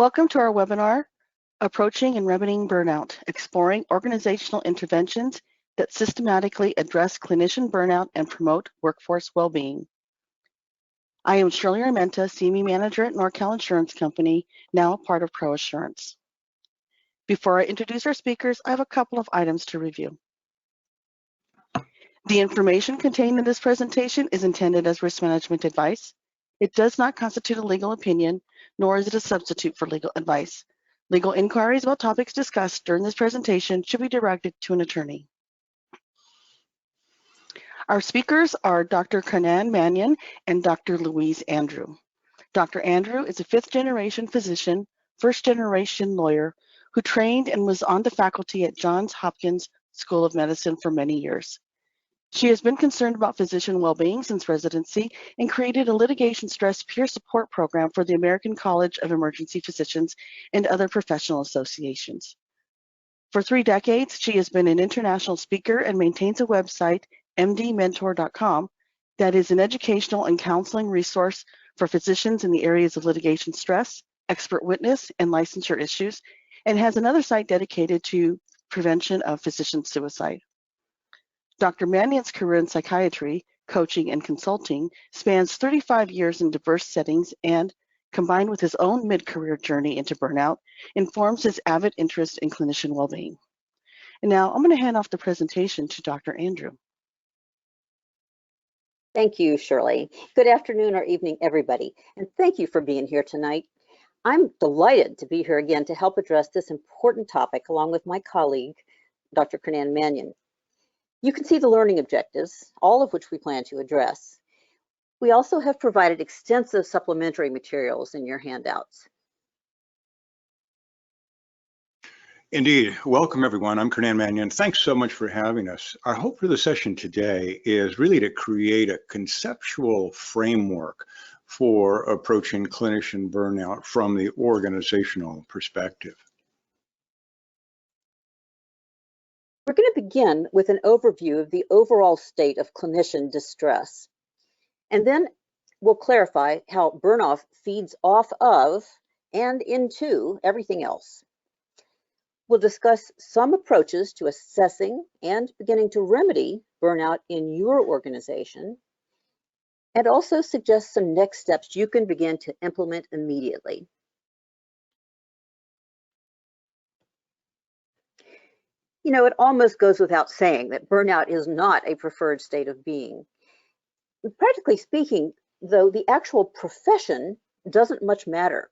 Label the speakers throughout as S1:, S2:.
S1: Welcome to our webinar, Approaching and Remedying Burnout, Exploring Organizational Interventions that Systematically Address Clinician Burnout and Promote Workforce Wellbeing. I am Shirley Armenta, CME Manager at NorCal Insurance Company, now a part of ProAssurance. Before I introduce our speakers, I have a couple of items to review. The information contained in this presentation is intended as risk management advice. It does not constitute a legal opinion, nor is it a substitute for legal advice. Legal inquiries about topics discussed during this presentation should be directed to an attorney. Our speakers are Dr. Kanan Mannion and Dr. Louise Andrew. Dr. Andrew is a fifth-generation physician, first-generation lawyer who trained and was on the faculty at Johns Hopkins School of Medicine for many years. She has been concerned about physician well-being since residency and created a litigation stress peer support program for the American College of Emergency Physicians and other professional associations. For 3 decades, she has been an international speaker and maintains a website, mdmentor.com, that is an educational and counseling resource for physicians in the areas of litigation stress, expert witness, and licensure issues, and has another site dedicated to prevention of physician suicide. Dr. Mannion's career in psychiatry, coaching, and consulting spans 35 years in diverse settings and, combined with his own mid-career journey into burnout, informs his avid interest in clinician well-being. And now I'm going to hand off the presentation to Dr. Andrew.
S2: Thank you, Shirley. Good afternoon or evening, everybody, and thank you for being here tonight. I'm delighted to be here again to help address this important topic along with my colleague, Dr. Kanan Mannion. You can see the learning objectives, all of which we plan to address. We also have provided extensive supplementary materials in your handouts.
S3: Indeed. Welcome, everyone. I'm Kanan Mannion. Thanks so much for having us. Our hope for the session today is really to create a conceptual framework for approaching clinician burnout from the organizational perspective.
S2: We're going to begin with an overview of the overall state of clinician distress. And then we'll clarify how burnout feeds off of and into everything else. We'll discuss some approaches to assessing and beginning to remedy burnout in your organization, and also suggest some next steps you can begin to implement immediately. You know, it almost goes without saying that burnout is not a preferred state of being. Practically speaking, though, the actual profession doesn't much matter.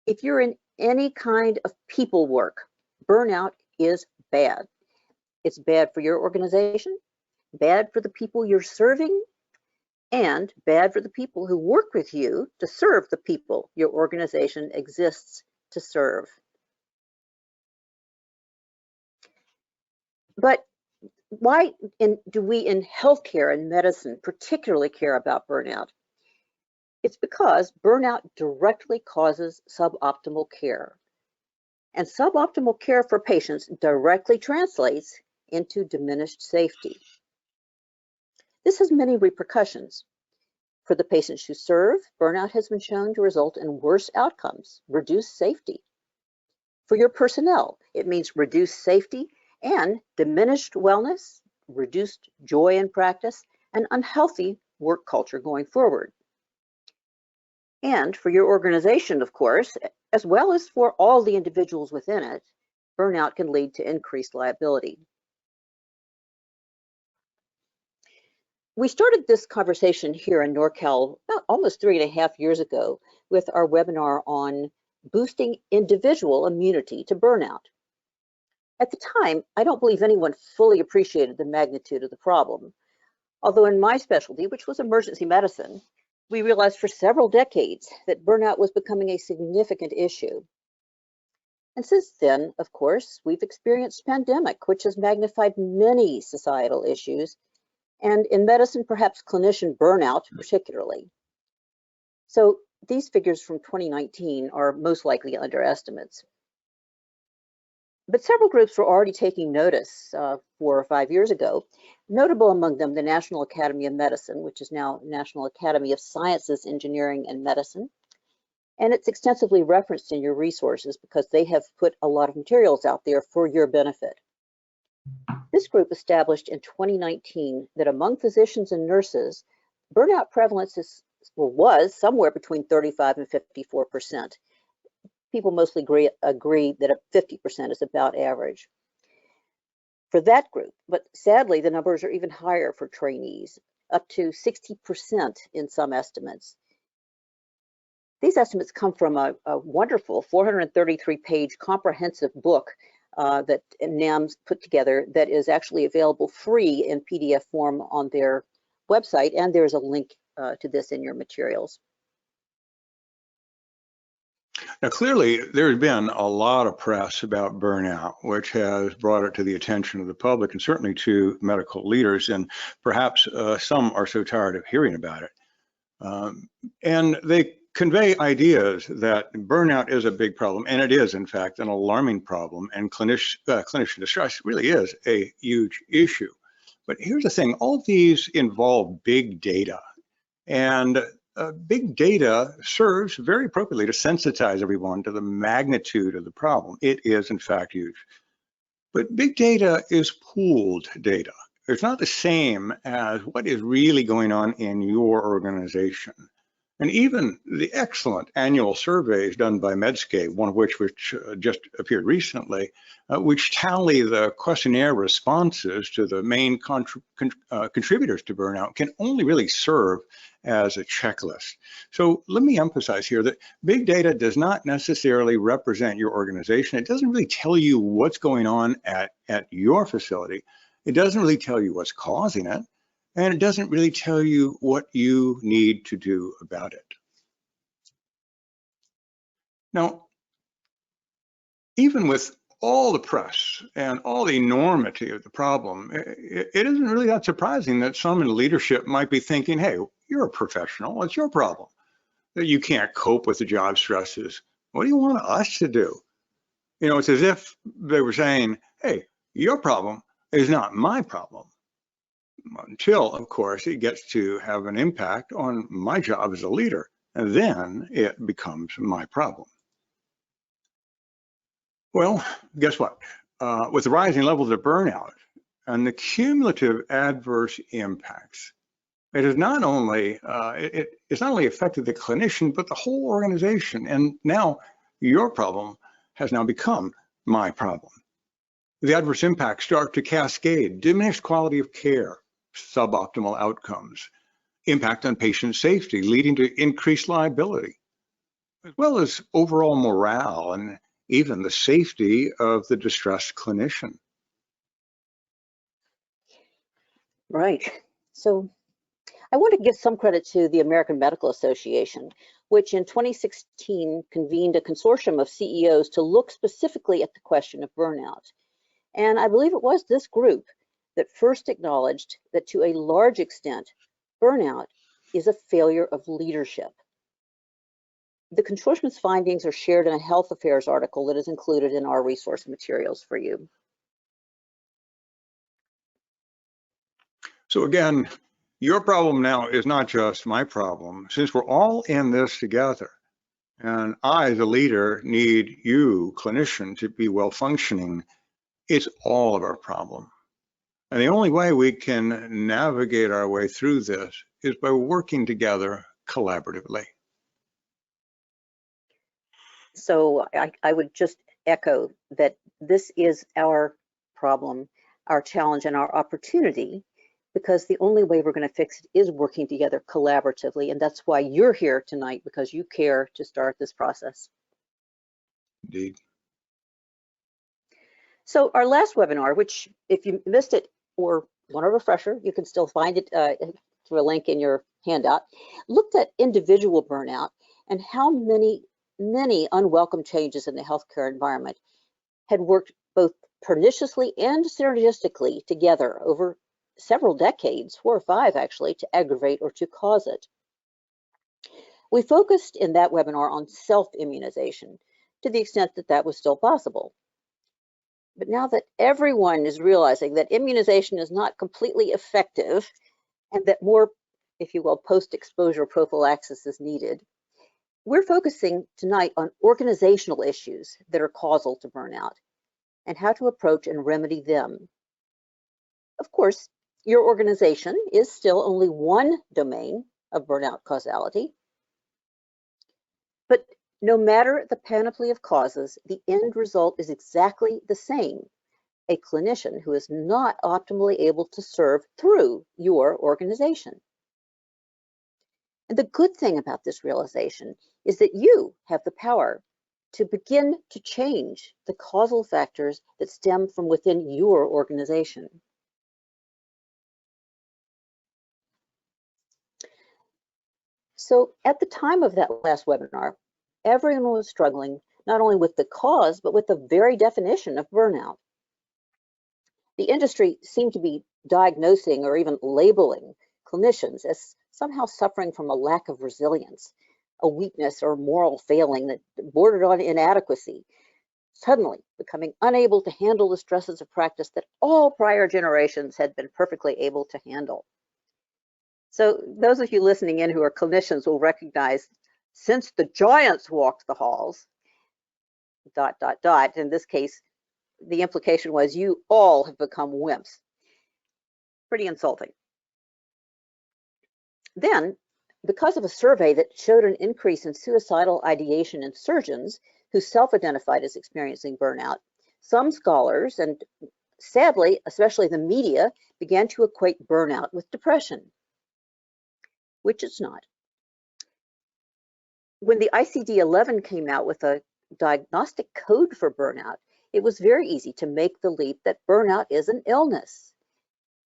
S2: If you're in any kind of people work, burnout is bad. It's bad for your organization, bad for the people you're serving, and bad for the people who work with you to serve the people your organization exists to serve. But why do we in healthcare and medicine particularly care about burnout? It's because burnout directly causes suboptimal care. And suboptimal care for patients directly translates into diminished safety. This has many repercussions. For the patients you serve, burnout has been shown to result in worse outcomes, reduced safety. For your personnel, it means reduced safety and diminished wellness, reduced joy in practice, and unhealthy work culture going forward. And for your organization, of course, as well as for all the individuals within it, burnout can lead to increased liability. We started this conversation here in NorCal about almost 3.5 years ago with our webinar on boosting individual immunity to burnout. At the time, I don't believe anyone fully appreciated the magnitude of the problem. Although in my specialty, which was emergency medicine, we realized for several decades that burnout was becoming a significant issue. And since then, of course, we've experienced pandemic, which has magnified many societal issues, and in medicine, perhaps clinician burnout particularly. So these figures from 2019 are most likely underestimates. But several groups were already taking notice 4 or 5 years ago, notable among them the National Academy of Medicine, which is now National Academy of Sciences, Engineering, and Medicine, And it's extensively referenced in your resources because they have put a lot of materials out there for your benefit. This group established in 2019 that among physicians and nurses, burnout prevalence was somewhere between 35 and 54%. People mostly agree that 50% is about average for that group, but sadly the numbers are even higher for trainees, up to 60% in some estimates. These estimates come from a wonderful 433-page comprehensive book that NAM's put together that is actually available free in PDF form on their website, and there's a link to this in your materials.
S3: Now, clearly, there's been a lot of press about burnout, which has brought it to the attention of the public and certainly to medical leaders, and perhaps some are so tired of hearing about it. And they convey ideas that burnout is a big problem, and it is, in fact, an alarming problem, and clinician distress really is a huge issue. But here's the thing, all of these involve big data, and big data serves very appropriately to sensitize everyone to the magnitude of the problem. It is, in fact, huge. But big data is pooled data. It's not the same as what is really going on in your organization. And even the excellent annual surveys done by Medscape, one of which just appeared recently, which tally the questionnaire responses to the main contributors to burnout, can only really serve as a checklist. So let me emphasize here that big data does not necessarily represent your organization. It doesn't really tell you what's going on at your facility. It doesn't really tell you what's causing it. And it doesn't really tell you what you need to do about it. Now, even with all the press and all the enormity of the problem, it isn't really that surprising that some in leadership might be thinking, hey, you're a professional, it's your problem that you can't cope with the job stresses. What do you want us to do? You know, it's as if they were saying, hey, your problem is not my problem. Until, of course, it gets to have an impact on my job as a leader, and then it becomes my problem. Well, guess what? With the rising levels of burnout and the cumulative adverse impacts, it has not only it's not only affected the clinician, but the whole organization. And now your problem has now become my problem. The adverse impacts start to cascade, diminished quality of care, suboptimal outcomes, impact on patient safety, leading to increased liability, as well as overall morale and even the safety of the distressed clinician.
S2: Right. So I want to give some credit to the American Medical Association, which in 2016 convened a consortium of CEOs to look specifically at the question of burnout. And I believe it was this group that first acknowledged that to a large extent, burnout is a failure of leadership. The consortium's findings are shared in a health affairs article that is included in our resource materials for you.
S3: So again, your problem now is not just my problem, since we're all in this together. And I, as a leader, need you, clinician, to be well functioning. It's all of our problem. And the only way we can navigate our way through this is by working together collaboratively.
S2: So I would just echo that this is our problem, our challenge, and our opportunity, because the only way we're going to fix it is working together collaboratively. And that's why you're here tonight, because you care to start this process.
S3: Indeed.
S2: So our last webinar, which if you missed it or want a refresher, you can still find it through a link in your handout, looked at individual burnout and how many unwelcome changes in the healthcare environment had worked both perniciously and synergistically together over several decades, 4 or 5 actually, to aggravate or to cause it. We focused in that webinar on self-immunization to the extent that that was still possible. But now that everyone is realizing that immunization is not completely effective and that more, if you will, post-exposure prophylaxis is needed, we're focusing tonight on organizational issues that are causal to burnout and how to approach and remedy them. Of course, your organization is still only one domain of burnout causality, but no matter the panoply of causes, the end result is exactly the same: a clinician who is not optimally able to serve through your organization. And the good thing about this realization is that you have the power to begin to change the causal factors that stem from within your organization. So at the time of that last webinar, everyone was struggling not only with the cause, but with the very definition of burnout. The industry seemed to be diagnosing or even labeling clinicians as somehow suffering from a lack of resilience, a weakness or moral failing that bordered on inadequacy, suddenly becoming unable to handle the stresses of practice that all prior generations had been perfectly able to handle. So those of you listening in who are clinicians will recognize, since the giants walked the halls, ... In this case, the implication was you all have become wimps. Pretty insulting. Then, because of a survey that showed an increase in suicidal ideation in surgeons who self-identified as experiencing burnout, some scholars, and sadly, especially the media, began to equate burnout with depression, which it's not. When the ICD-11 came out with a diagnostic code for burnout, it was very easy to make the leap that burnout is an illness.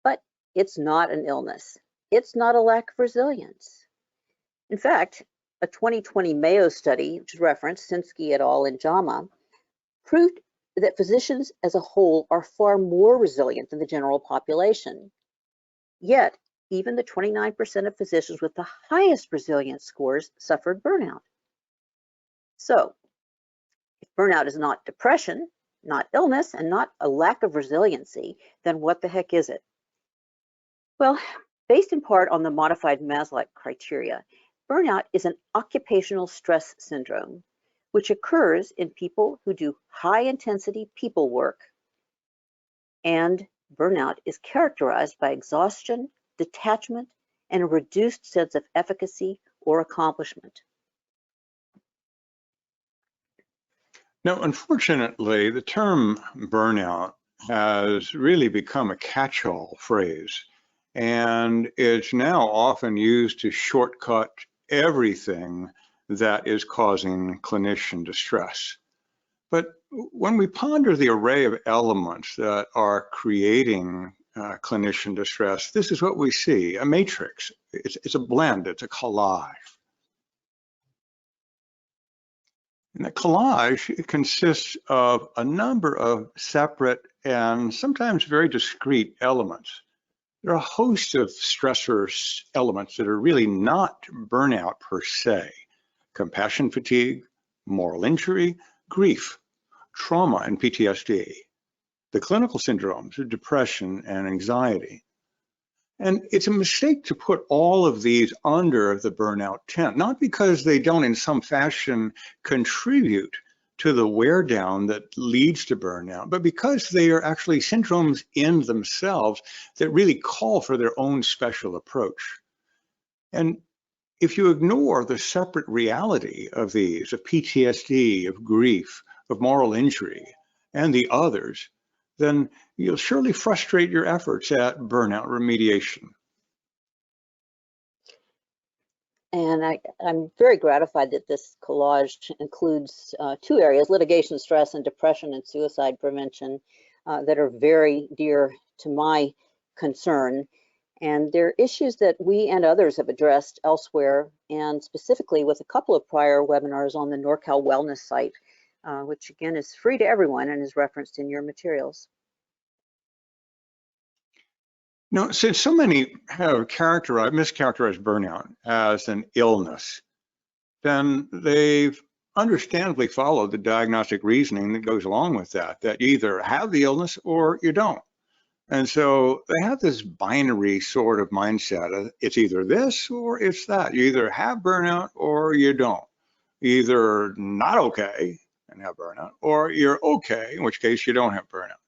S2: But it's not an illness. It's not a lack of resilience. In fact, a 2020 Mayo study, which is referenced, Sinsky et al. In JAMA, proved that physicians as a whole are far more resilient than the general population. Yet, even the 29% of physicians with the highest resilience scores suffered burnout. So, if burnout is not depression, not illness, and not a lack of resiliency, then what the heck is it? Well, based in part on the modified Maslach criteria, burnout is an occupational stress syndrome, which occurs in people who do high-intensity people work. And burnout is characterized by exhaustion, detachment, and a reduced sense of efficacy or accomplishment.
S3: Now, unfortunately, the term burnout has really become a catch-all phrase, and it's now often used to shortcut everything that is causing clinician distress. But when we ponder the array of elements that are creating clinician distress, this is what we see: a matrix. It's a blend, it's a collage. And the collage consists of a number of separate and sometimes very discrete elements. There are a host of stressor elements that are really not burnout per se: compassion fatigue, moral injury, grief, trauma and PTSD, the clinical syndromes of depression and anxiety. And it's a mistake to put all of these under the burnout tent, not because they don't in some fashion contribute to the wear down that leads to burnout, but because they are actually syndromes in themselves that really call for their own special approach. And if you ignore the separate reality of these, of PTSD, of grief, of moral injury, and the others, then you'll surely frustrate your efforts at burnout remediation.
S2: And I'm very gratified that this collage includes two areas: litigation stress and depression and suicide prevention, that are very dear to my concern. And they're issues that we and others have addressed elsewhere, and specifically with a couple of prior webinars on the NorCal Wellness site, which again is free to everyone and is referenced in your materials.
S3: Now, since so many have mischaracterized burnout as an illness, then they've understandably followed the diagnostic reasoning that goes along with that you either have the illness or you don't. And so they have this binary sort of mindset. It's either this or it's that. You either have burnout or you don't. either not okay and have burnout, or you're okay, in which case you don't have burnout.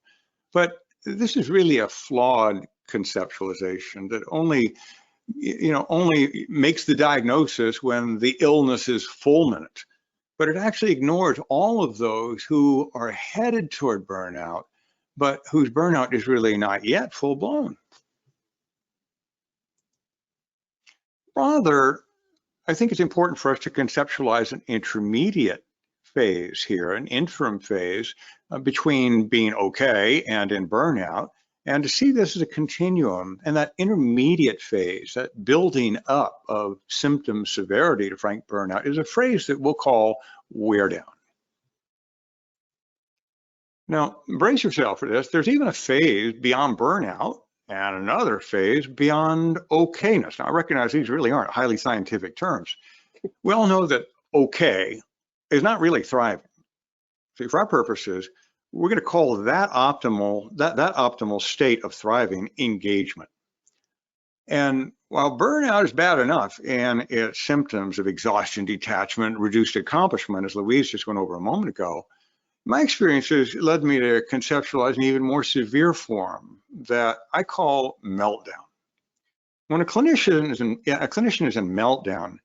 S3: But this is really a flawed conceptualization that only makes the diagnosis when the illness is fulminant. But it actually ignores all of those who are headed toward burnout, but whose burnout is really not yet full blown. Rather, I think it's important for us to conceptualize an intermediate phase here, an interim phase between being okay and in burnout, and to see this as a continuum. And that intermediate phase, that building up of symptom severity to frank burnout, is a phrase that we'll call wear down. Now, brace yourself for this. There's even a phase beyond burnout and another phase beyond okayness. Now, I recognize these really aren't highly scientific terms. We all know that okay is not really thriving. See, for our purposes, we're going to call that optimal state of thriving engagement. And while burnout is bad enough in its symptoms of exhaustion, detachment, reduced accomplishment, as Louise just went over a moment ago, my experiences led me to conceptualize an even more severe form that I call meltdown. When a clinician is in meltdown,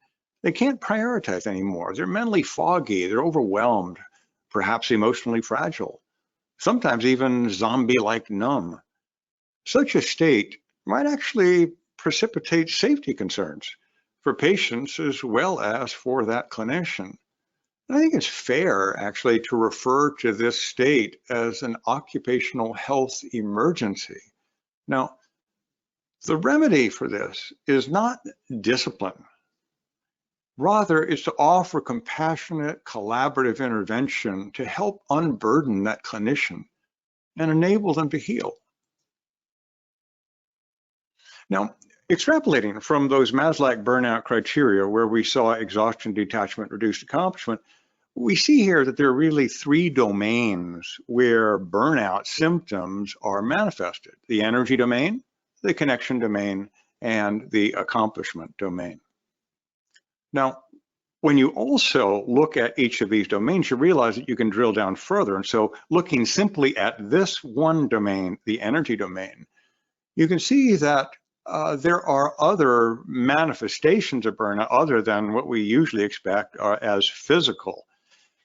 S3: they can't prioritize anymore. They're mentally foggy, they're overwhelmed, perhaps emotionally fragile, sometimes even zombie-like numb. Such a state might actually precipitate safety concerns for patients as well as for that clinician. And I think it's fair, actually, to refer to this state as an occupational health emergency. Now, the remedy for this is not discipline. Rather, it's to offer compassionate, collaborative intervention to help unburden that clinician and enable them to heal. Now, extrapolating from those Maslach burnout criteria where we saw exhaustion, detachment, reduced accomplishment, we see here that there are really three domains where burnout symptoms are manifested: the energy domain, the connection domain, and the accomplishment domain. Now, when you also look at each of these domains, you realize that you can drill down further. And so looking simply at this one domain, the energy domain, you can see that there are other manifestations of burnout other than what we usually expect as physical.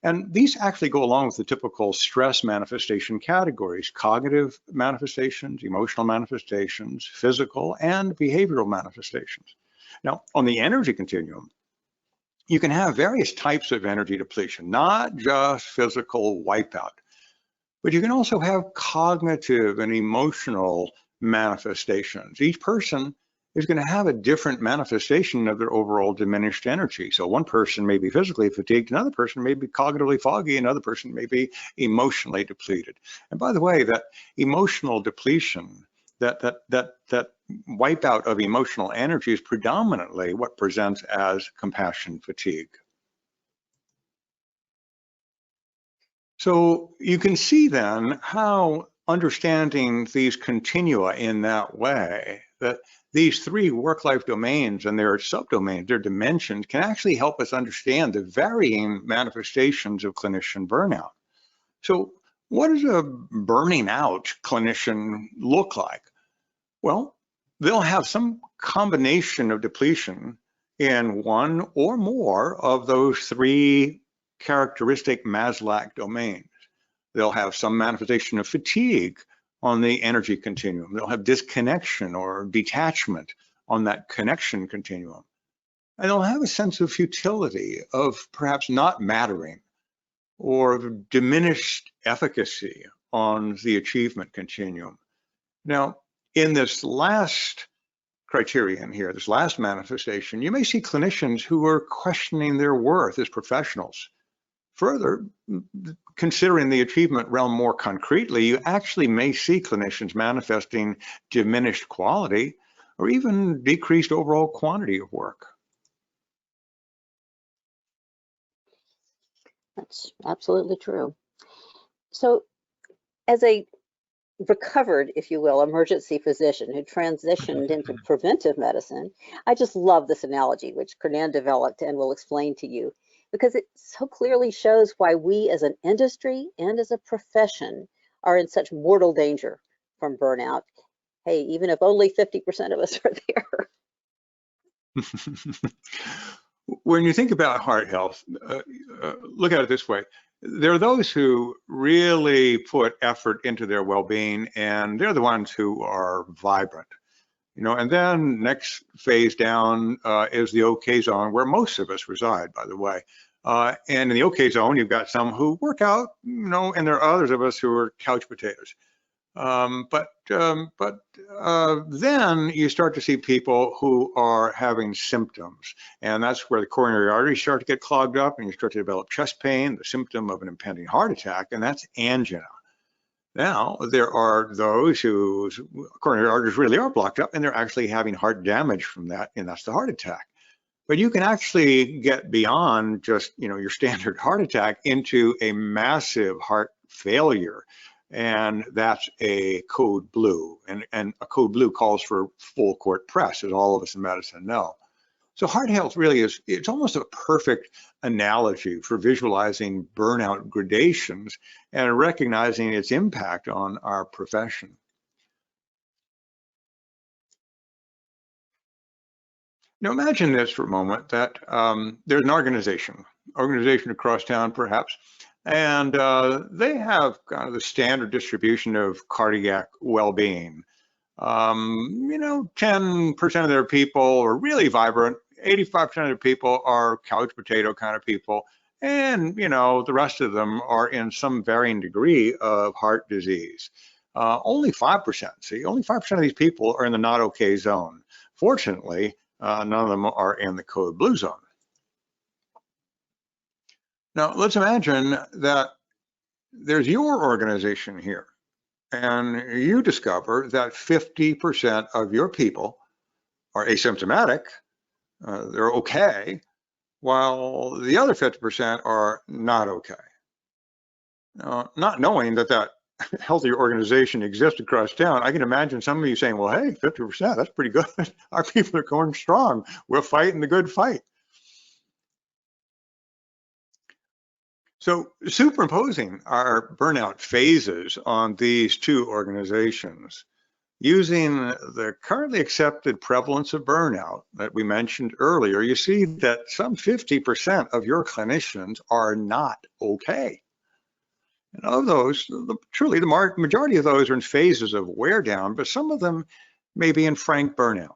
S3: And these actually go along with the typical stress manifestation categories: cognitive manifestations, emotional manifestations, physical, and behavioral manifestations. Now, on the energy continuum, you can have various types of energy depletion, not just physical wipeout, but you can also have cognitive and emotional manifestations. Each person is going to have a different manifestation of their overall diminished energy. So one person may be physically fatigued, another person may be cognitively foggy, another person may be emotionally depleted. And by the way, that emotional depletion, that wipeout of emotional energy is predominantly what presents as compassion fatigue. So you can see then how understanding these continua in that way, that these three work-life domains and their subdomains, their dimensions, can actually help us understand the varying manifestations of clinician burnout. So what does a burning out clinician look like? Well, they'll have some combination of depletion in one or more of those three characteristic Maslach domains. They'll have some manifestation of fatigue on the energy continuum. They'll have disconnection or detachment on that connection continuum. And they'll have a sense of futility, of perhaps not mattering, or diminished efficacy on the achievement continuum. Now, in this last criterion here, this last manifestation, you may see clinicians who are questioning their worth as professionals. Further, considering the achievement realm more concretely, you actually may see clinicians manifesting diminished quality or even decreased overall quantity of work.
S2: That's absolutely true. So as a recovered, if you will, emergency physician who transitioned into preventive medicine, I just love this analogy, which Kernan developed and will explain to you. because it so clearly shows why we as an industry and as a profession are in such mortal danger from burnout. Hey, even if only 50% of us are there.
S3: When you think about heart health, look at it this way. There are those who really put effort into their well-being, and they're the ones who are vibrant. And then next phase down is the OK zone, where most of us reside, by the way. And in the OK zone, you've got some who work out, and there are others of us who are couch potatoes. But then you start to see people who are having symptoms, and that's where the coronary arteries start to get clogged up, and you start to develop chest pain, the symptom of an impending heart attack, and that's angina. Now, there are those whose coronary arteries really are blocked up, and they're actually having heart damage from that, and that's the heart attack. But you can actually get beyond just, your standard heart attack into a massive heart failure, and that's a code blue. And a code blue calls for full court press, as all of us in medicine know. So heart health really it's almost a perfect analogy for visualizing burnout gradations and recognizing its impact on our profession. Now imagine this for a moment, that there's an organization across town perhaps, and they have kind of the standard distribution of cardiac well-being. 10% of their people are really vibrant, 85% of their people are couch potato kind of people, and the rest of them are in some varying degree of heart disease. Only 5%, only 5% of these people are in the not okay zone. Fortunately, none of them are in the code blue zone. Now let's imagine that there's your organization here, and you discover that 50% of your people are asymptomatic, they're okay, while the other 50% are not okay. Now, not knowing that healthy organization exists across town, I can imagine some of you saying, well, hey, 50%, that's pretty good. Our people are going strong. We're fighting the good fight. So superimposing our burnout phases on these two organizations, using the currently accepted prevalence of burnout that we mentioned earlier, you see that some 50% of your clinicians are not okay. And of those, truly the majority of those are in phases of wear down, but some of them may be in frank burnout.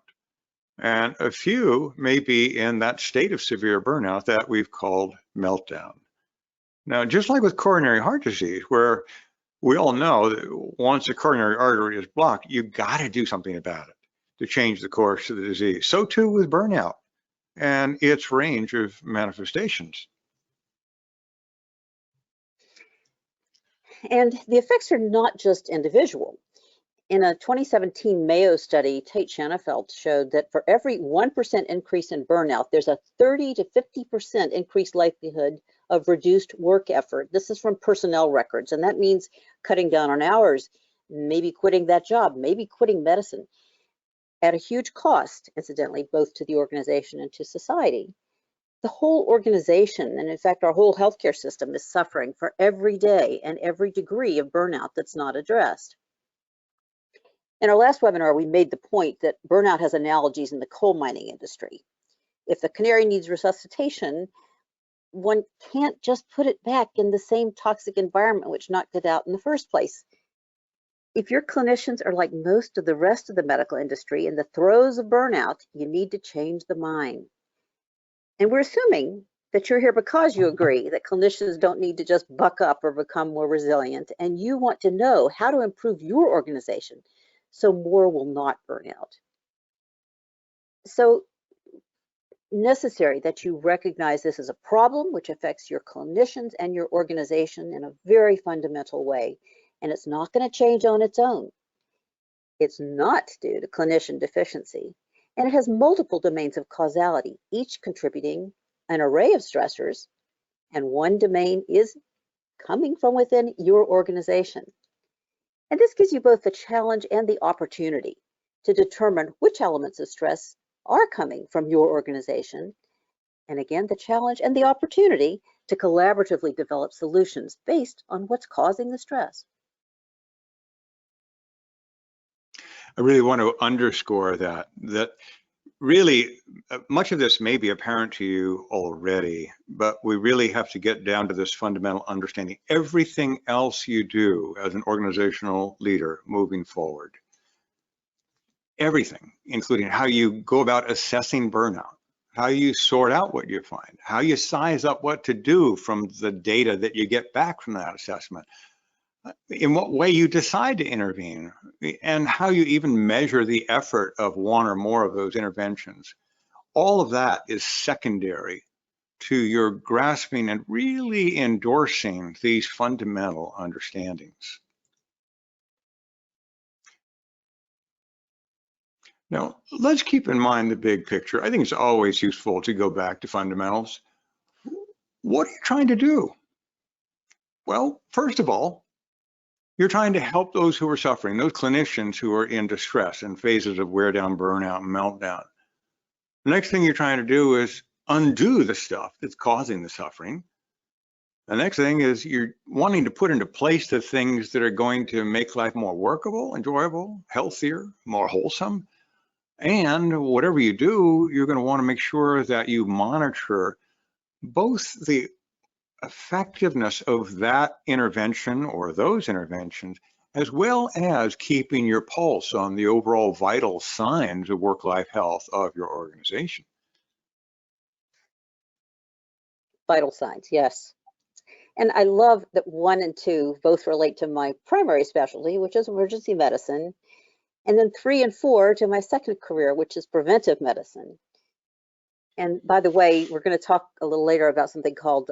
S3: And a few may be in that state of severe burnout that we've called meltdown. Now, just like with coronary heart disease, where we all know that once a coronary artery is blocked, you got to do something about it to change the course of the disease. So too with burnout and its range of manifestations.
S2: And the effects are not just individual. In a 2017 Mayo study, Tate Shanafelt showed that for every 1% increase in burnout, there's a 30 to 50% increased likelihood of reduced work effort. This is from personnel records, and that means cutting down on hours, maybe quitting that job, maybe quitting medicine, at a huge cost, incidentally, both to the organization and to society. The whole organization, and in fact, our whole healthcare system, is suffering for every day and every degree of burnout that's not addressed. In our last webinar, we made the point that burnout has analogies in the coal mining industry. If the canary needs resuscitation, one can't just put it back in the same toxic environment which knocked it out in the first place. If your clinicians are like most of the rest of the medical industry in the throes of burnout, you need to change the mind. And we're assuming that you're here because you agree that clinicians don't need to just buck up or become more resilient, and you want to know how to improve your organization so more will not burn out. So necessary that you recognize this as a problem which affects your clinicians and your organization in a very fundamental way, and it's not going to change on its own. It's not due to clinician deficiency, and it has multiple domains of causality, each contributing an array of stressors, and one domain is coming from within your organization. And this gives you both the challenge and the opportunity to determine which elements of stress are coming from your organization and again, the challenge and the opportunity to collaboratively develop solutions based on what's causing the stress.
S3: I really want to underscore that really much of this may be apparent to you already, but we really have to get down to this fundamental understanding. Everything else you do as an organizational leader moving forward, everything, including how you go about assessing burnout, how you sort out what you find, how you size up what to do from the data that you get back from that assessment, in what way you decide to intervene, and how you even measure the effort of one or more of those interventions. All of that is secondary to your grasping and really endorsing these fundamental understandings. Now, let's keep in mind the big picture. I think it's always useful to go back to fundamentals. What are you trying to do? Well, first of all, you're trying to help those who are suffering, those clinicians who are in distress and phases of wear down, burnout, and meltdown. The next thing you're trying to do is undo the stuff that's causing the suffering. The next thing is you're wanting to put into place the things that are going to make life more workable, enjoyable, healthier, more wholesome. And whatever you do, you're going to want to make sure that you monitor both the effectiveness of that intervention or those interventions, as well as keeping your pulse on the overall vital signs of work-life health of your organization.
S2: Vital signs, yes. And I love that 1 and 2 both relate to my primary specialty, which is emergency medicine, and then 3 and 4 to my second career, which is preventive medicine. And by the way, we're going to talk a little later about something called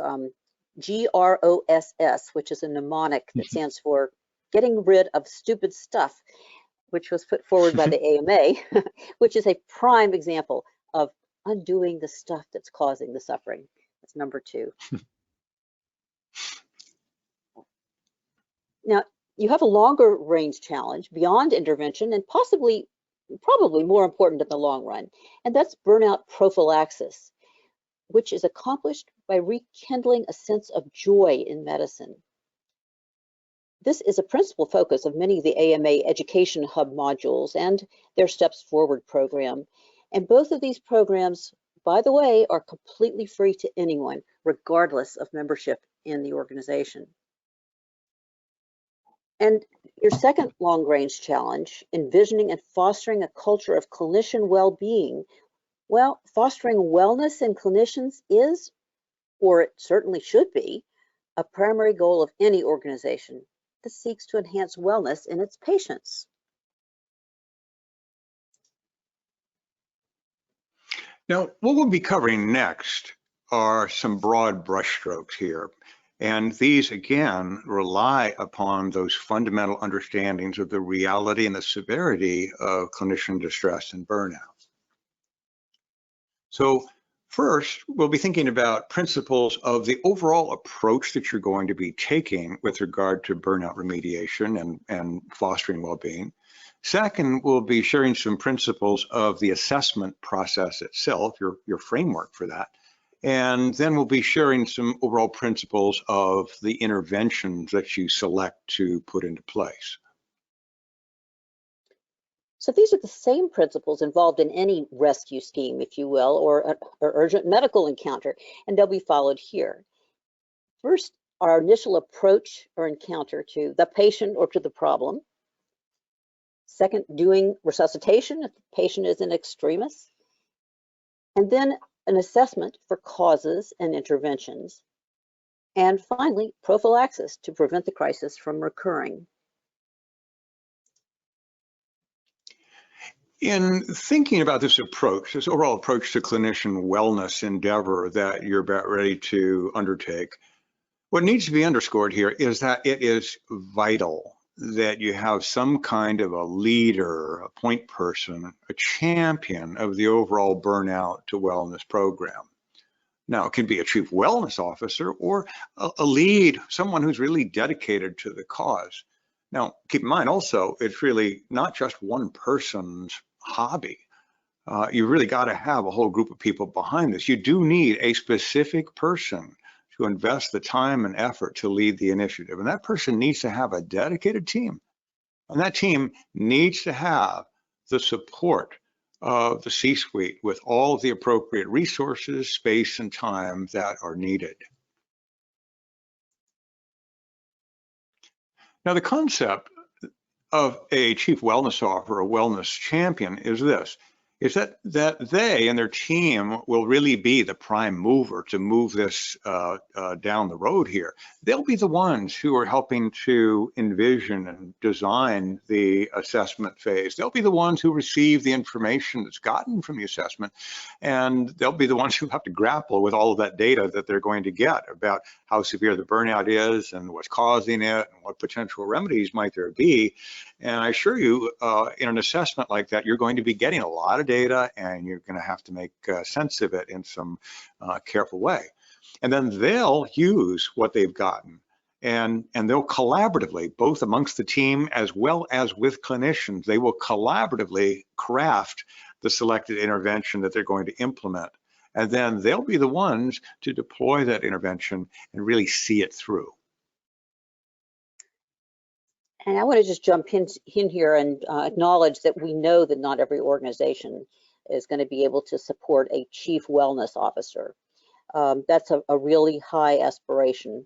S2: GROSS, which is a mnemonic that stands for getting rid of stupid stuff, which was put forward by the AMA, which is a prime example of undoing the stuff that's causing the suffering. That's number 2. Now, you have a longer range challenge beyond intervention and probably more important in the long run, and that's burnout prophylaxis, which is accomplished by rekindling a sense of joy in medicine. This is a principal focus of many of the AMA Education Hub modules and their Steps Forward program. And both of these programs, by the way, are completely free to anyone, regardless of membership in the organization. And your second long-range challenge, envisioning and fostering a culture of clinician well-being. Well, fostering wellness in clinicians is, or it certainly should be, a primary goal of any organization that seeks to enhance wellness in its patients.
S3: Now, what we'll be covering next are some broad brushstrokes here. And these, again, rely upon those fundamental understandings of the reality and the severity of clinician distress and burnout. So first, we'll be thinking about principles of the overall approach that you're going to be taking with regard to burnout remediation and fostering well-being. Second, we'll be sharing some principles of the assessment process itself, your framework for that. And then we'll be sharing some overall principles of the interventions that you select to put into place.
S2: So these are the same principles involved in any rescue scheme, if you will, or urgent medical encounter, and they'll be followed here. First, our initial approach or encounter to the patient or to the problem. Second, doing resuscitation if the patient is an extremis. And then an assessment for causes and interventions. And finally, prophylaxis to prevent the crisis from recurring.
S3: In thinking about this approach, this overall approach to clinician wellness endeavor that you're about ready to undertake, what needs to be underscored here is that it is vital that you have some kind of a leader, a point person, a champion of the overall burnout to wellness program. Now, it can be a chief wellness officer or a lead, someone who's really dedicated to the cause. Now, keep in mind also, it's really not just one person's hobby. you really got to have a whole group of people behind this. You do need a specific person to invest the time and effort to lead the initiative. And that person needs to have a dedicated team. And that team needs to have the support of the C-suite with all of the appropriate resources, space, and time that are needed. Now, the concept of a chief wellness officer, a wellness champion, is this, is that they and their team will really be the prime mover to move this down the road here. They'll be the ones who are helping to envision and design the assessment phase. They'll be the ones who receive the information that's gotten from the assessment, and they'll be the ones who have to grapple with all of that data that they're going to get about how severe the burnout is and what's causing it and what potential remedies might there be. And I assure you, in an assessment like that, you're going to be getting a lot of data, and you're going to have to make sense of it in some careful way. And then they'll use what they've gotten, and they'll collaboratively, both amongst the team as well as with clinicians, they will collaboratively craft the selected intervention that they're going to implement. And then they'll be the ones to deploy that intervention and really see it through.
S2: And I want to just jump in here and acknowledge that we know that not every organization is going to be able to support a chief wellness officer. That's a really high aspiration.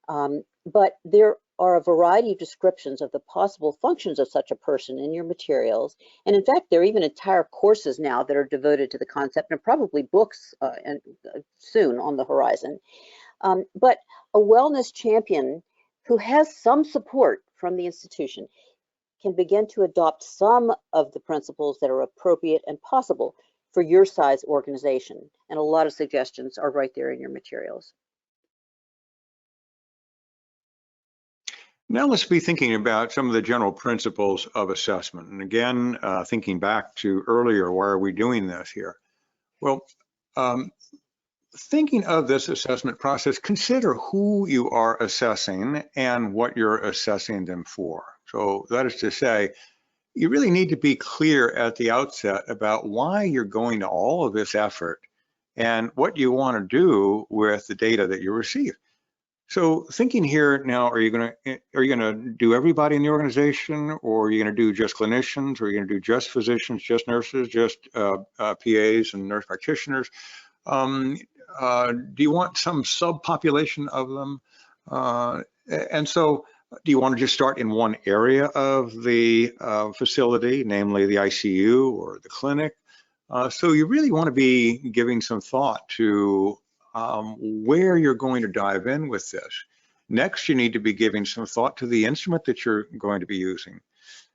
S2: But there are a variety of descriptions of the possible functions of such a person in your materials. And in fact, there are even entire courses now that are devoted to the concept, and probably books soon on the horizon. But a wellness champion who has some support from the institution can begin to adopt some of the principles that are appropriate and possible for your size organization. And a lot of suggestions are right there in your materials.
S3: Now let's be thinking about some of the general principles of assessment. And again, thinking back to earlier, why are we doing this here? Well, thinking of this assessment process, consider who you are assessing and what you're assessing them for. So that is to say, you really need to be clear at the outset about why you're going to all of this effort and what you want to do with the data that you receive. So thinking here now, are you going to do everybody in the organization, or are you going to do just clinicians, or are you going to do just physicians, just nurses, just PAs and nurse practitioners? Do you want some subpopulation of them? And so do you want to just start in one area of the facility, namely the ICU or the clinic? So you really want to be giving some thought to where you're going to dive in with this. Next, you need to be giving some thought to the instrument that you're going to be using.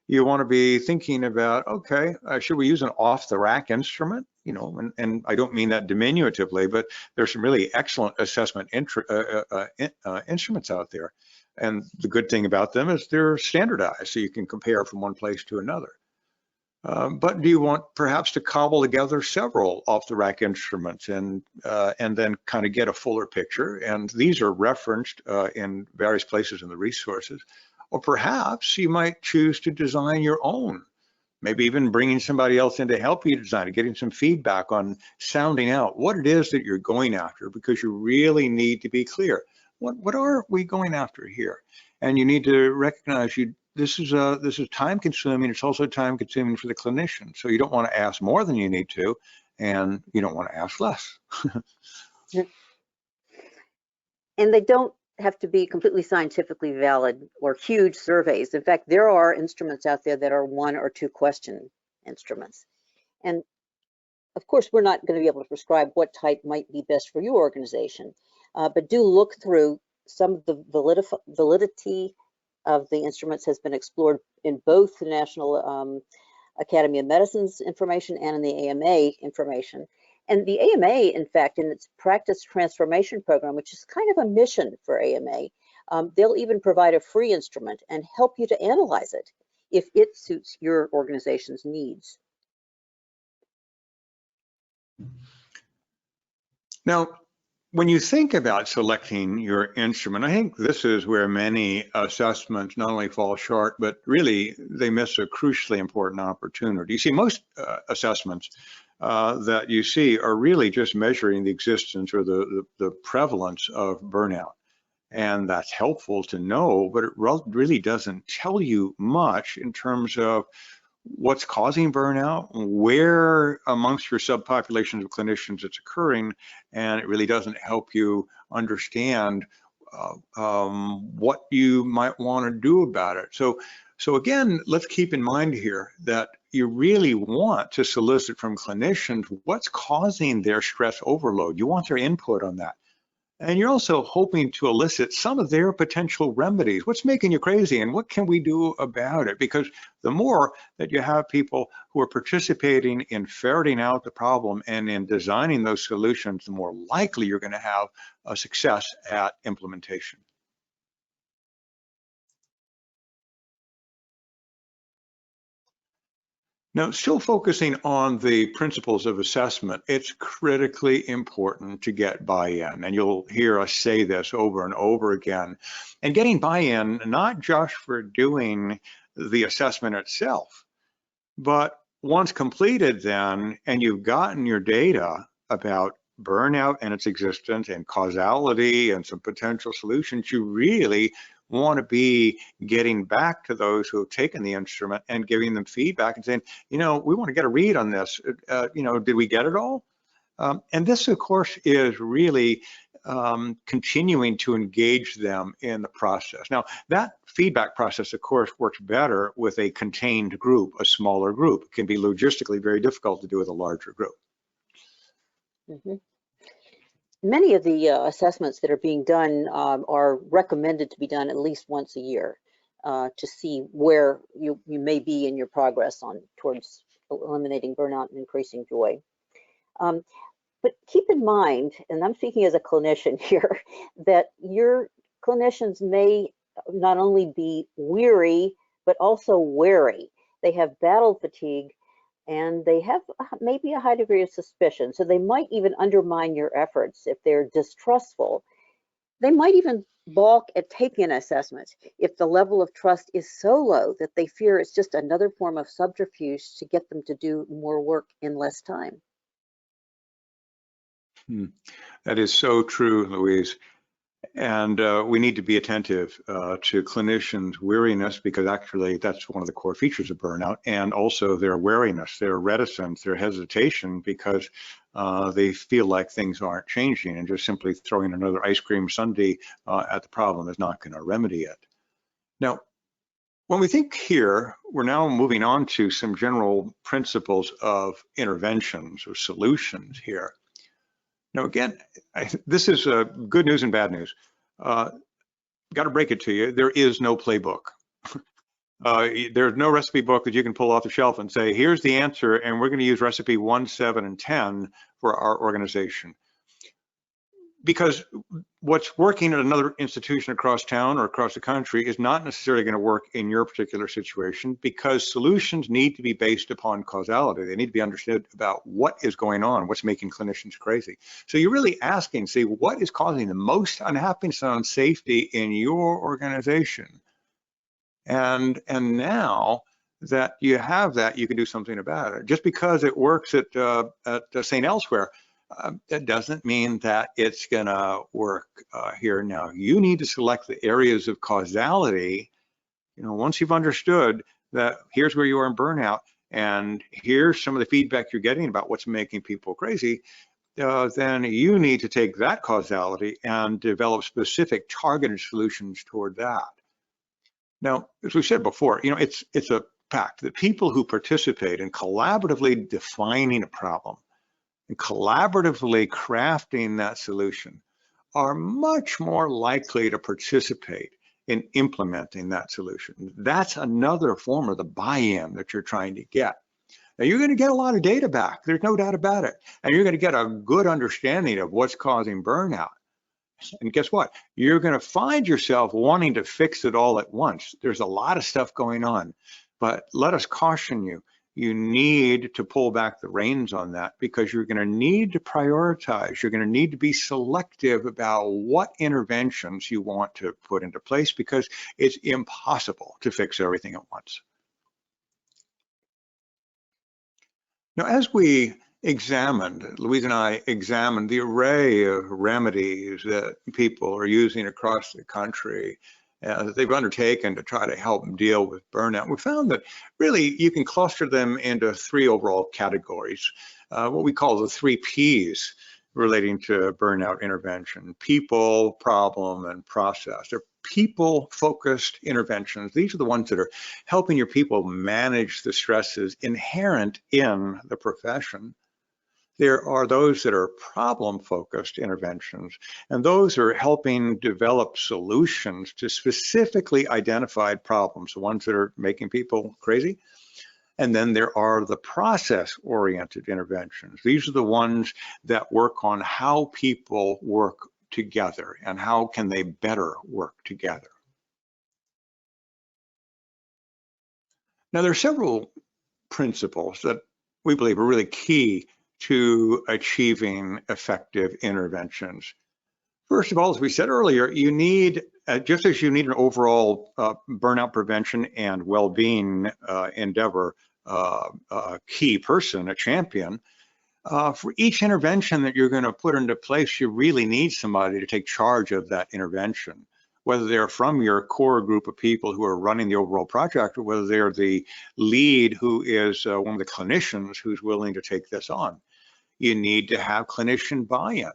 S3: You want to be thinking about, okay, should we use an off-the-rack instrument? You know, and I don't mean that diminutively, but there's some really excellent assessment instruments out there. And the good thing about them is they're standardized, so you can compare from one place to another. But do you want perhaps to cobble together several off-the-rack instruments and then kind of get a fuller picture? And these are referenced in various places in the resources. Or perhaps you might choose to design your own, maybe even bringing somebody else in to help you design it, getting some feedback on sounding out what it is that you're going after, because you really need to be clear. What are we going after here? And you need to recognize this is time consuming. It's also time consuming for the clinician. So you don't want to ask more than you need to, and you don't want to ask less.
S2: And they don't have to be completely scientifically valid or huge surveys. In fact, there are instruments out there that are 1 or 2 question instruments. And of course, we're not going to be able to prescribe what type might be best for your organization, but do look through some of the validity of the instruments has been explored in both the National Academy of Medicine's information and in the AMA information. And the AMA, in fact, in its practice transformation program, which is kind of a mission for AMA, they'll even provide a free instrument and help you to analyze it if it suits your organization's needs.
S3: Now, when you think about selecting your instrument, I think this is where many assessments not only fall short, but really they miss a crucially important opportunity. You see, most assessments that you see are really just measuring the existence or the prevalence of burnout. And that's helpful to know, but it really doesn't tell you much in terms of what's causing burnout, where amongst your subpopulations of clinicians it's occurring, and it really doesn't help you understand what you might want to do about it. So again, let's keep in mind here that you really want to solicit from clinicians what's causing their stress overload. You want their input on that. And you're also hoping to elicit some of their potential remedies. What's making you crazy and what can we do about it? Because the more that you have people who are participating in ferreting out the problem and in designing those solutions, the more likely you're going to have a success at implementation. Now, still focusing on the principles of assessment, it's critically important to get buy-in, and you'll hear us say this over and over again. And getting buy-in, not just for doing the assessment itself, but once completed then, and you've gotten your data about burnout and its existence and causality and some potential solutions, you really want to be getting back to those who have taken the instrument and giving them feedback and saying, we want to get a read on this. Did we get it all? And this, of course, is really continuing to engage them in the process. Now, that feedback process, of course, works better with a contained group, a smaller group. It can be logistically very difficult to do with a larger group.
S2: Mm-hmm. Many of the assessments that are being done are recommended to be done at least once a year to see where you may be in your progress towards eliminating burnout and increasing joy. But keep in mind, and I'm speaking as a clinician here, that your clinicians may not only be weary, but also wary. They have battle fatigue, and they have maybe a high degree of suspicion. So they might even undermine your efforts if they're distrustful. They might even balk at taking an assessment if the level of trust is so low that they fear it's just another form of subterfuge to get them to do more work in less time.
S3: That is so true, Louise. And we need to be attentive to clinicians' weariness, because actually that's one of the core features of burnout, and also their wariness, their reticence, their hesitation, because they feel like things aren't changing, and just simply throwing another ice cream sundae at the problem is not going to remedy it. Now, when we think here, we're now moving on to some general principles of interventions or solutions here. Now, again, this is good news and bad news. Got to break it to you, there is no playbook. There's no recipe book that you can pull off the shelf and say, here's the answer, and we're going to use recipe 1, 7, and 10 for our organization. Because what's working at another institution across town or across the country is not necessarily going to work in your particular situation, because solutions need to be based upon causality. They need to be understood about what is going on, what's making clinicians crazy. So you're really asking, see, what is causing the most unhappiness and unsafety in your organization? And now that you have that, you can do something about it. Just because it works at St. Elsewhere, that doesn't mean that it's going to work here now. You need to select the areas of causality. Once you've understood that here's where you are in burnout, and here's some of the feedback you're getting about what's making people crazy, then you need to take that causality and develop specific targeted solutions toward that. Now, as we said before, it's a fact that people who participate in collaboratively defining a problem and collaboratively crafting that solution are much more likely to participate in implementing that solution. That's another form of the buy-in that you're trying to get. Now, you're going to get a lot of data back. There's no doubt about it. And you're going to get a good understanding of what's causing burnout. And guess what? You're going to find yourself wanting to fix it all at once. There's a lot of stuff going on, but let us caution you. You need to pull back the reins on that, because you're going to need to prioritize. You're going to need to be selective about what interventions you want to put into place, because it's impossible to fix everything at once. Now, as we Louise and I examined the array of remedies that people are using across the country that they've undertaken to try to help deal with burnout. We found that really you can cluster them into three overall categories, what we call the 3 Ps relating to burnout intervention: people, problem, and process. They're people-focused interventions. These are the ones that are helping your people manage the stresses inherent in the profession. There are those that are problem-focused interventions, and those are helping develop solutions to specifically identified problems, the ones that are making people crazy. And then there are the process-oriented interventions. These are the ones that work on how people work together and how can they better work together. Now, there are several principles that we believe are really key to achieving effective interventions. First of all, as we said earlier, you need, just as you need an overall burnout prevention and well-being endeavor key person, a champion, for each intervention that you're going to put into place, you really need somebody to take charge of that intervention, whether they're from your core group of people who are running the overall project, or whether they're the lead who is one of the clinicians who's willing to take this on. You need to have clinician buy-in.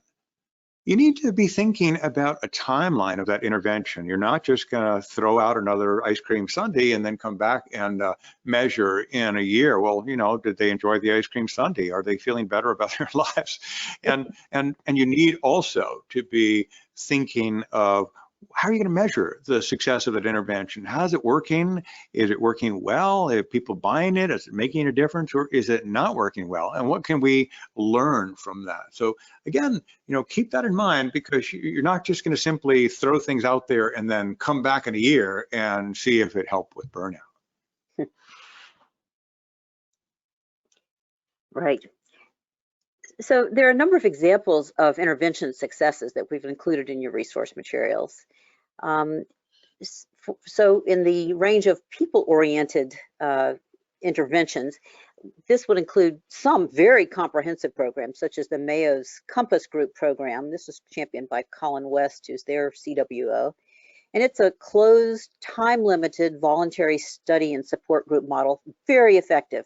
S3: You need to be thinking about a timeline of that intervention. You're not just going to throw out another ice cream sundae and then come back and measure in a year. Well, you know, did they enjoy the ice cream sundae? Are they feeling better about their lives? And you need also to be thinking of, how are you going to measure the success of that intervention? How's it working? Is it working well? Are people buying it? Is it making a difference, or is it not working well? And what can we learn from that? So again, you know, keep that in mind, because you're not just going to simply throw things out there and then come back in a year and see if it helped with burnout.
S2: Right. So there are a number of examples of intervention successes that we've included in your resource materials. So in the range of people-oriented interventions, this would include some very comprehensive programs, such as the Mayo's Compass Group program. This is championed by Colin West, who's their CWO. And it's a closed, time-limited, voluntary study and support group model, very effective,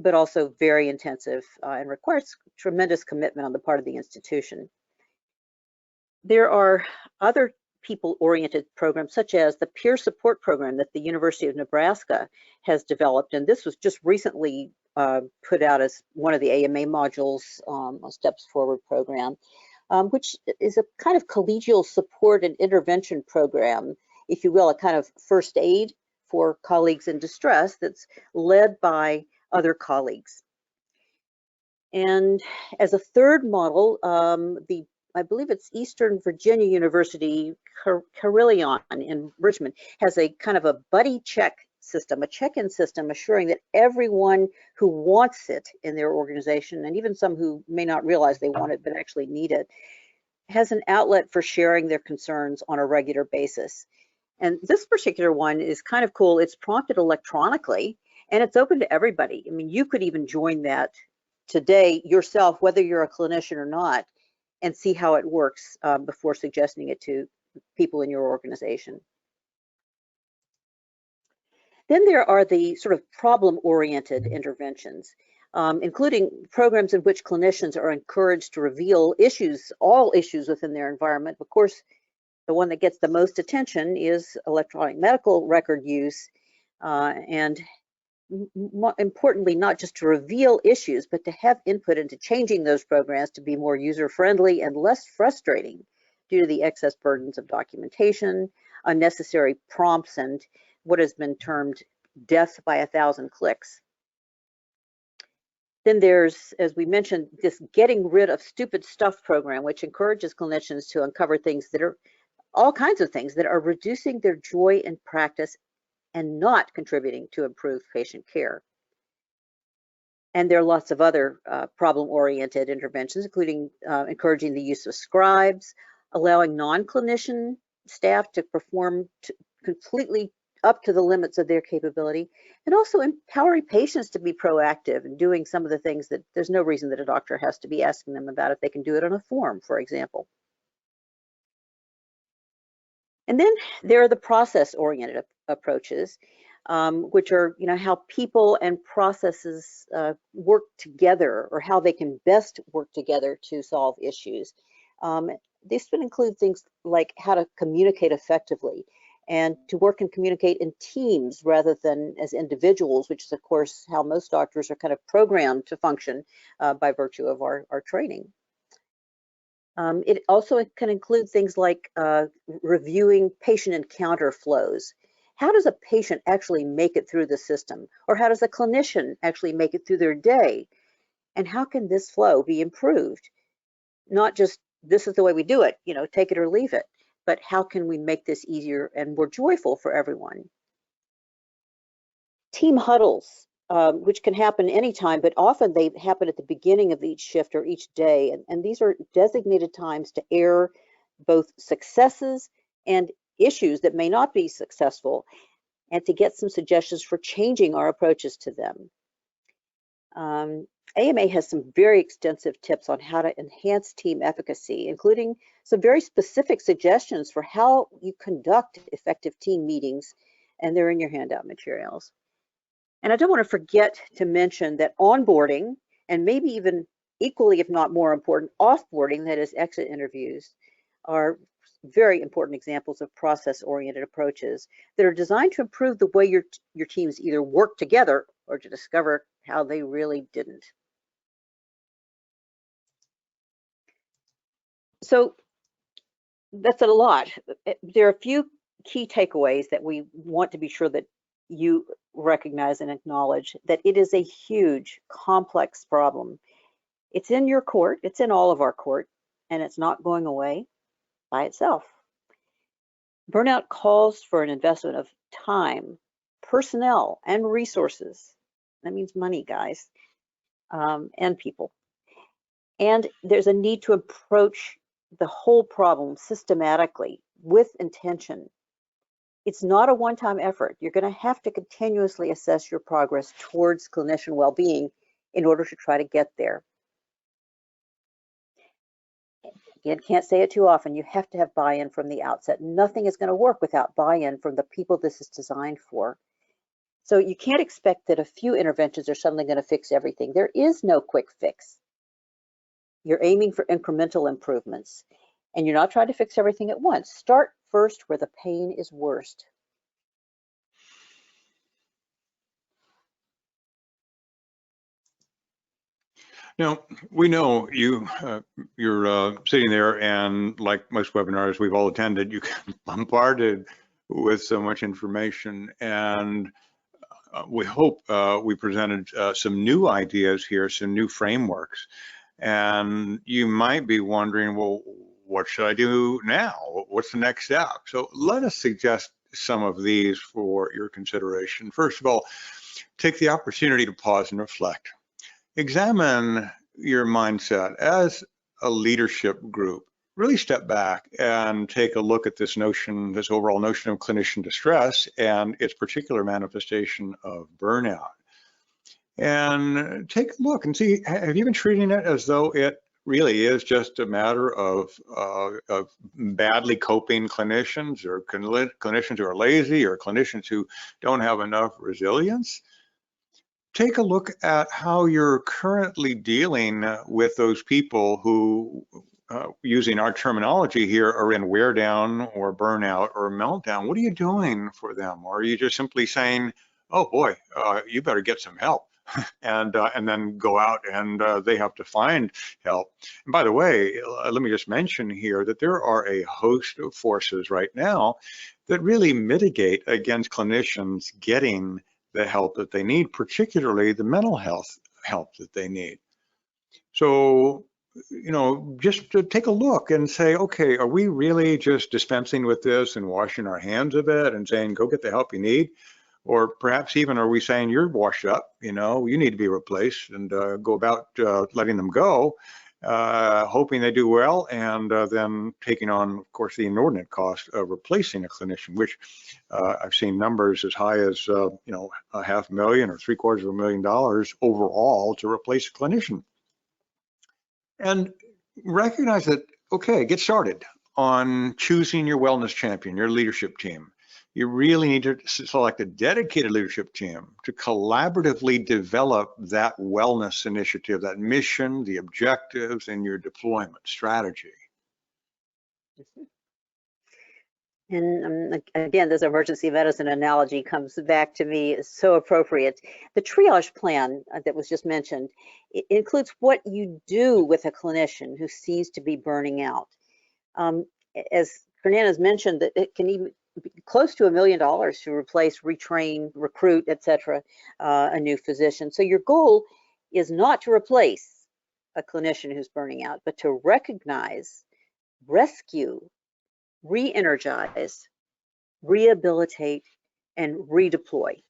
S2: but also very intensive and requires tremendous commitment on the part of the institution. There are other people-oriented programs, such as the peer support program that the University of Nebraska has developed, and this was just recently put out as one of the AMA modules, a Steps Forward program, which is a kind of collegial support and intervention program, if you will, a kind of first aid for colleagues in distress that's led by other colleagues. And as a third model, I believe it's Eastern Virginia University, Carilion in Richmond, has a kind of a buddy check system, a check-in system, assuring that everyone who wants it in their organization, and even some who may not realize they want it but actually need it, has an outlet for sharing their concerns on a regular basis. And this particular one is kind of cool. It's prompted electronically, and it's open to everybody. I mean, you could even join that today yourself, whether you're a clinician or not, and see how it works before suggesting it to people in your organization. Then there are the sort of problem-oriented interventions, including programs in which clinicians are encouraged to reveal issues, all issues within their environment. Of course, the one that gets the most attention is electronic medical record use, and importantly, not just to reveal issues, but to have input into changing those programs to be more user-friendly and less frustrating due to the excess burdens of documentation, unnecessary prompts, and what has been termed death by 1,000 clicks. Then there's, as we mentioned, this getting rid of stupid stuff program, which encourages clinicians to uncover things that are all kinds of things that are reducing their joy in practice and not contributing to improved patient care. And there are lots of other problem-oriented interventions, including encouraging the use of scribes, allowing non-clinician staff to perform completely up to the limits of their capability, and also empowering patients to be proactive and doing some of the things that there's no reason that a doctor has to be asking them about if they can do it on a form, for example. And then there are the process-oriented approaches, which are, how people and processes work together, or how they can best work together to solve issues. This would include things like how to communicate effectively and to work and communicate in teams rather than as individuals, which is, of course, how most doctors are kind of programmed to function by virtue of our training. It also can include things like reviewing patient encounter flows. How does a patient actually make it through the system? Or how does a clinician actually make it through their day? And how can this flow be improved? Not just, this is the way we do it, take it or leave it, but how can we make this easier and more joyful for everyone? Team huddles, which can happen anytime, but often they happen at the beginning of each shift or each day. And these are designated times to air both successes and issues that may not be successful, and to get some suggestions for changing our approaches to them. AMA has some very extensive tips on how to enhance team efficacy, including some very specific suggestions for how you conduct effective team meetings, and they're in your handout materials. And I don't want to forget to mention that onboarding, and maybe even equally, if not more important, offboarding, that is exit interviews, are very important examples of process-oriented approaches that are designed to improve the way your teams either work together or to discover how they really didn't. So that's a lot. There are a few key takeaways that we want to be sure that you recognize and acknowledge: that it is a huge, complex problem. It's in your court, it's in all of our court, and it's not going away by itself. Burnout calls for an investment of time, personnel, and resources. That means money, guys, and people. And there's a need to approach the whole problem systematically, with intention. It's not a one-time effort. You're going to have to continuously assess your progress towards clinician well-being in order to try to get there. Again, can't say it too often, you have to have buy-in from the outset. Nothing is going to work without buy-in from the people this is designed for. So you can't expect that a few interventions are suddenly going to fix everything. There is no quick fix. You're aiming for incremental improvements, and you're not trying to fix everything at once. Start first where the pain is worst.
S3: Now, we know you're sitting there, and like most webinars we've all attended, you get bombarded with so much information, and we hope we presented some new ideas here, some new frameworks. And you might be wondering, well, what should I do now? What's the next step? So let us suggest some of these for your consideration. First of all, take the opportunity to pause and reflect. Examine your mindset as a leadership group. Really step back and take a look at this notion, this overall notion of clinician distress and its particular manifestation of burnout. And take a look and see, have you been treating it as though it really is just a matter of badly coping clinicians, or clinicians who are lazy, or clinicians who don't have enough resilience? Take a look at how you're currently dealing with those people who, using our terminology here, are in wear down or burnout or meltdown. What are you doing for them? Or are you just simply saying, oh boy, you better get some help, and then go out and they have to find help? And by the way, let me just mention here that there are a host of forces right now that really mitigate against clinicians getting the help that they need, particularly the mental health help that they need. So, just to take a look and say, okay, are we really just dispensing with this and washing our hands of it and saying, go get the help you need? Or perhaps even, are we saying, you're washed up, you need to be replaced, and go about letting them go? hoping they do well, and then taking on, of course, the inordinate cost of replacing a clinician, which I've seen numbers as high as $500,000 or $750,000 overall to replace a clinician. And recognize that, okay, get started on choosing your wellness champion, your leadership team. You really need to select a dedicated leadership team to collaboratively develop that wellness initiative, that mission, the objectives, and your deployment strategy.
S2: And again, this emergency medicine analogy comes back to me as so appropriate. The triage plan that was just mentioned, it includes what you do with a clinician who seems to be burning out. As Kernan has mentioned, that it can even be close to $1 million to replace, retrain, recruit, etc., a new physician. So your goal is not to replace a clinician who's burning out, but to recognize, rescue, re-energize, rehabilitate, and redeploy.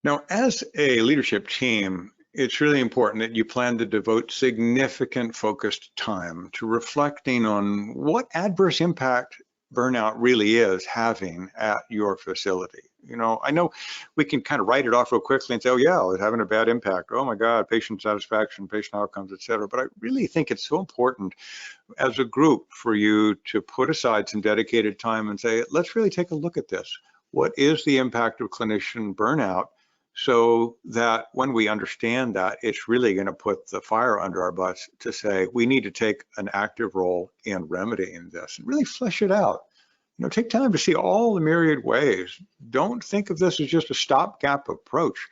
S3: Now, as a leadership team, it's really important that you plan to devote significant focused time to reflecting on what adverse impact burnout really is having at your facility. I know we can kind of write it off real quickly and say, oh yeah, it's having a bad impact. Oh my God, patient satisfaction, patient outcomes, et cetera. But I really think it's so important as a group for you to put aside some dedicated time and say, let's really take a look at this. What is the impact of clinician burnout? So that when we understand that, it's really going to put the fire under our butts to say we need to take an active role in remedying this and really flesh it out. Take time to see all the myriad ways. Don't think of this as just a stopgap approach.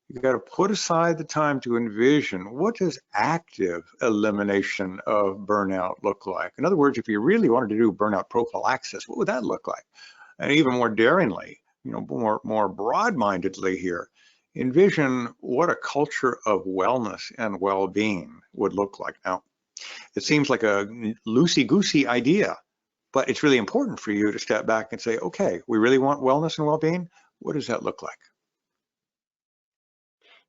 S3: You've got to put aside the time to envision, what does active elimination of burnout look like? In other words, if you really wanted to do burnout prophylaxis, what would that look like? And even more daringly, more broad-mindedly here, envision what a culture of wellness and well-being would look like. Now, it seems like a loosey-goosey idea, but it's really important for you to step back and say, okay, we really want wellness and well-being. What does that look like?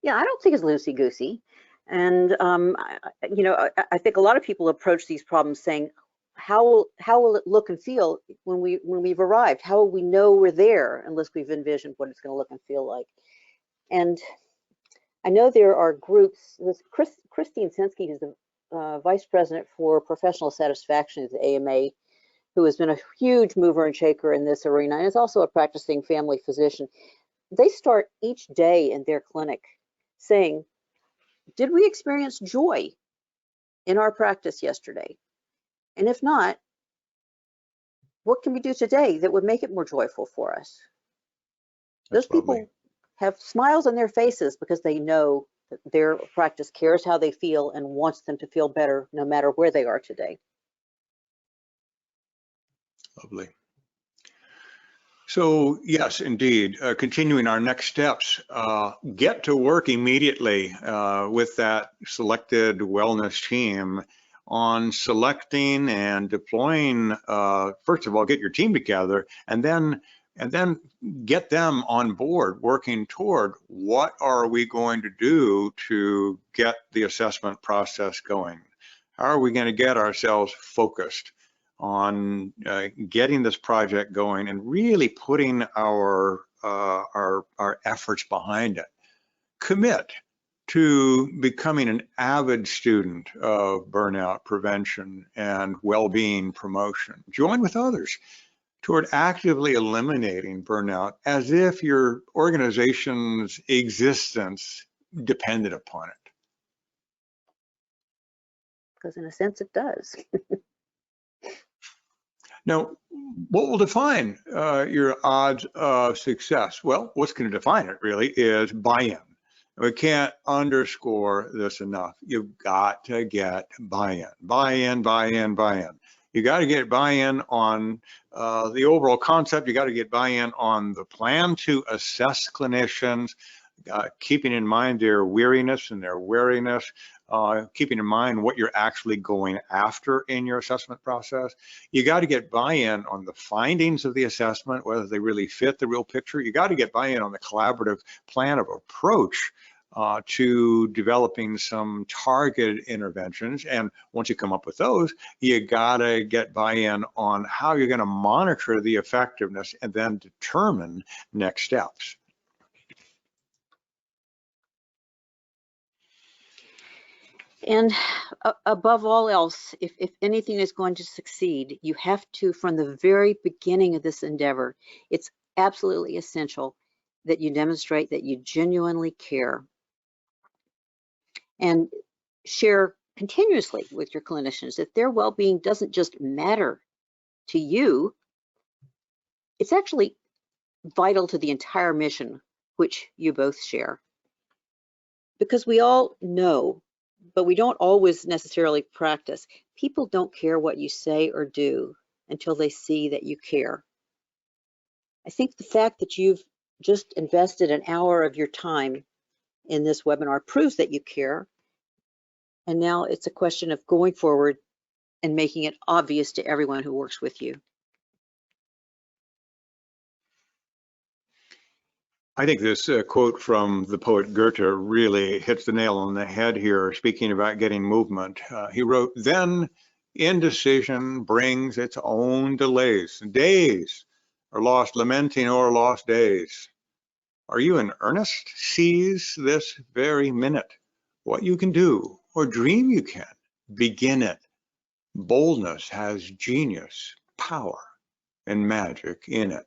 S2: Yeah, I don't think it's loosey-goosey. And, I think a lot of people approach these problems saying, how will it look and feel when we've arrived? How will we know we're there unless we've envisioned what it's going to look and feel like? And I know there are groups. Christine Sensky, who's the vice president for professional satisfaction at the AMA, who has been a huge mover and shaker in this arena, and is also a practicing family physician. They start each day in their clinic saying, did we experience joy in our practice yesterday? And if not, what can we do today that would make it more joyful for us? Those people have smiles on their faces because they know that their practice cares how they feel and wants them to feel better no matter where they are today.
S3: Lovely. So yes, indeed, continuing our next steps, get to work immediately with that selected wellness team on selecting and deploying, first of all, get your team together, and then get them on board working toward what are we going to do to get the assessment process going? How are we going to get ourselves focused on getting this project going and really putting our efforts behind it? Commit to becoming an avid student of burnout prevention and well-being promotion. Join with others toward actively eliminating burnout as if your organization's existence depended upon it.
S2: Because in a sense it does.
S3: Now, what will define your odds of success? Well, what's going to define it really is buy-in. We can't underscore this enough. You've got to get buy-in, buy-in, buy-in, buy-in. You got to get buy-in on the overall concept. You got to get buy-in on the plan to assess clinicians, keeping in mind their weariness and their wariness, keeping in mind what you're actually going after in your assessment process. You got to get buy-in on the findings of the assessment, whether they really fit the real picture. You got to get buy-in on the collaborative plan of approach to developing some targeted interventions. And once you come up with those, you gotta get buy-in on how you're gonna monitor the effectiveness and then determine next steps.
S2: And above all else, if anything is going to succeed, you have to, from the very beginning of this endeavor, it's absolutely essential that you demonstrate that you genuinely care and share continuously with your clinicians that their well-being doesn't just matter to you, it's actually vital to the entire mission which you both share. Because we all know, but we don't always necessarily practice, people don't care what you say or do until they see that you care. I think the fact that you've just invested an hour of your time in this webinar proves that you care. And now it's a question of going forward and making it obvious to everyone who works with you.
S3: I think this quote from the poet Goethe really hits the nail on the head here, speaking about getting movement. He wrote, "Then indecision brings its own delays. Days are lost lamenting o'er lost days. Are you in earnest? Seize this very minute. What you can do, or dream you can, begin it. Boldness has genius, power, and magic in it."